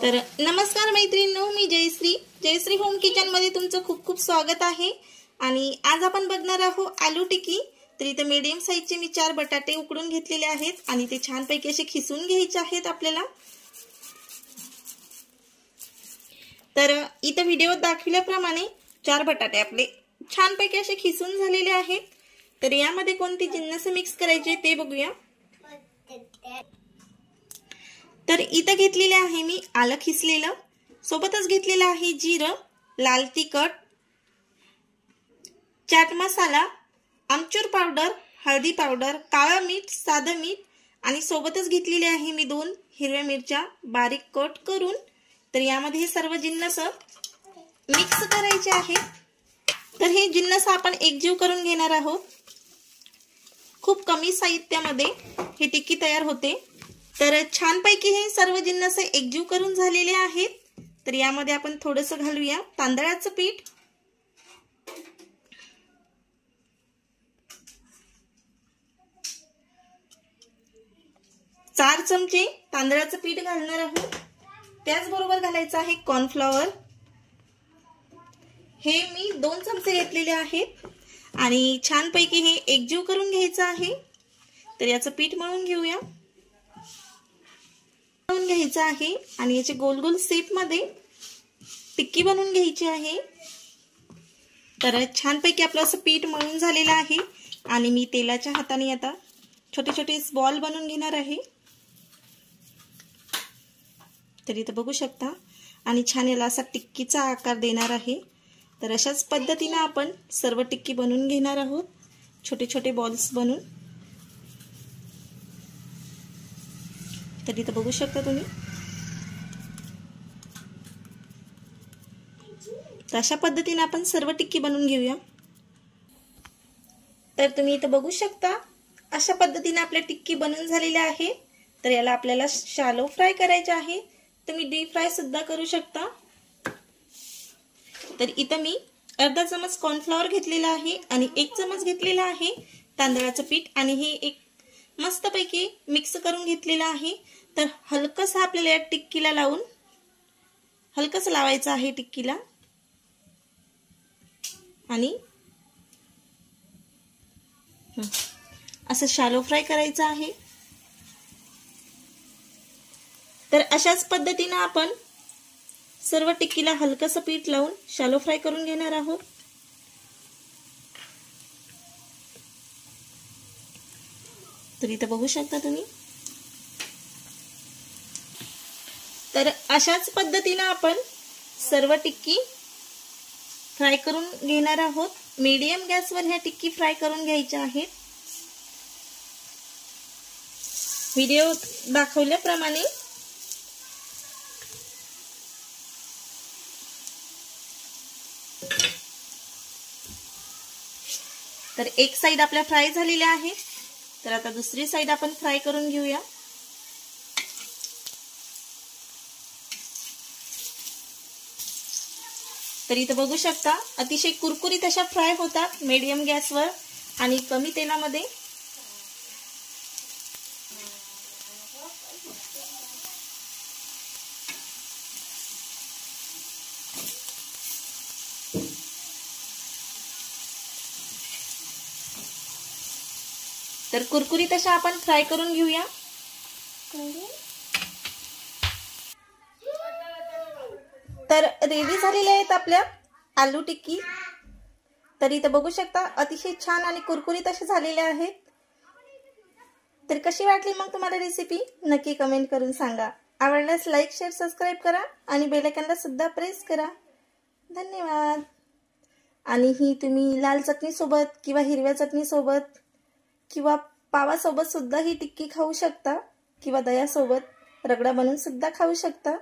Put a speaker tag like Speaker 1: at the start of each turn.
Speaker 1: तर नमस्कार मैत्रिणींनो, मी जयश्री होम किचन मध्ये तुमचं खूप खूप स्वागत आहे। आणि आज आपण बघणार आहोत आलू टिक्की। तर इथे मीडियम साइजचे मी 4 बटाटे उकडून घेतलेले आहेत आणि ते छानपैकी असे खिसून घ्यायचे आहेत आपल्याला। तर इथे व्हिडिओत दाखवल्याप्रमाणे 4 बटाटे आपले छानपैकी असे खिसून झालेले आहेत। तर यामध्ये कोणती जिन्नस मिक्स करायचे ते बघूया। तर इथे घेतलेले आहे मी आलं खिसलेलं, सोबतच घेतलेलं आहे जिरं, लाल तिखट, चाट मसाला, आमचूर पावडर, हळदी पावडर, काळं मीठ, साधं मीठ आणि सोबतच घेतलेले आहे मी 2 हिरव्या मिरच्या बारीक कट करून। तर यामध्ये हे सर्व जिन्नस मिक्स करायचे आहे। तर हे जिन्नस आपण एकजीव करून घेणार आहोत। खूप कमी साहित्यामध्ये ही टिक्की तयार होते। तर छानपैकी हे सर्व जिन्नस एकजीव करून झालेले आहेत। तर यामध्ये आपण थोडंसं घालूया तांदळाचं पीठ, चार चमचे तांदळाचं पीठ घालणार आहोत। त्याचबरोबर घालायचं आहे कॉर्नफ्लॉवर, हे मी 2 चमचे घेतलेले आहेत आणि छानपैकी हे एकजीव करून घ्यायचं आहे। तर याचं पीठ मळून घेऊया, घ्यायचं आहे आणि याचे गोल गोल शेप मध्ये टिक्की बनवून घ्यायची आहे। तर छानपैकी आपलं असं पीठ मळून झालेलं आहे आणि मी तेलाच्या हाताने आता छोटे छोटे बॉल बनवून घेणार आहे। तर इथे बघू शकता आणि छान याला असा टिक्कीचा आकार देणार आहे। तर अशाच पद्धतीने आपण सर्व टिक्की बनवून घेणार आहोत, छोटे छोटे बॉल्स बनवून। तर इथे बघू शकता तुम्ही। तर अशा पद्धतीने आपण सर्व टिक्की बनवून घेऊया। तर तुम्ही इथे बघू शकता अशा पद्धतीने आपल्या टिक्की बनवून झालेल्या आहे। तर याला आपल्याला शॅलो फ्राय करायचे आहे, तुम्ही डीप फ्राय सुद्धा करू शकता। तर इथे मी अर्धा चमच कॉर्नफ्लॉवर घेतलेला आहे आणि 1 चमच घेतलेला आहे तांदळाचं पीठ आणि हे एक मस्तपैकी मिक्स करून घेतलेला आहे। तर हलकसं आपल्याला या टिक्कीला लावून हलकसं लावायचं आहे टिक्कीला आणि असं शॅलो फ्राय करायचं आहे। तर अशाच पद्धतीने आपण सर्व टिक्कीला हलकसं पीठ लावून शॅलो फ्राय करून घेणार आहोत। तर इथे बघू शकता तुम्ही। तर अशाच पद्धतीने आपण सर्व टिक्की फ्राय करून घेणार आहोत। मीडियम गॅसवर ह्या टिक्की फ्राय करून घ्यायच्या आहेत, व्हिडिओ दाखवल्याप्रमाणे। तर एक साइड आपल्या फ्राय झालेल्या आहे, तर आता दुसरी साइड आपण फ्राय करून घेऊया। तर इथे बघू शकता अतिशय कुरकुरीत अशा फ्राय होतात मीडियम गॅसवर आणि कमी तेलामध्ये। तर कुरकुरीत अशा आपण फ्राय करून घेऊया। तर रेडी झालेले आहेत आपल्या आलू टिक्की। तर इथे बघू शकता अतिशय छान आणि कुरकुरीत असे झालेले आहेत। तर कशी वाटली मग तुम्हाला रेसिपी नक्की कमेंट करून सांगा। आवडल्यास लाईक, शेअर, सबस्क्राइब करा आणि बेल आयकॉनला सुद्धा प्रेस करा। धन्यवाद। आणि ही तुम्ही लाल चटणी सोबत किंवा हिरव्या चटणी सोबत किंवा पावासोबत सुद्धा ही टिक्की खाऊ शकता किंवा दह्यासोबत रगडा बनवून सुद्धा खाऊ शकता।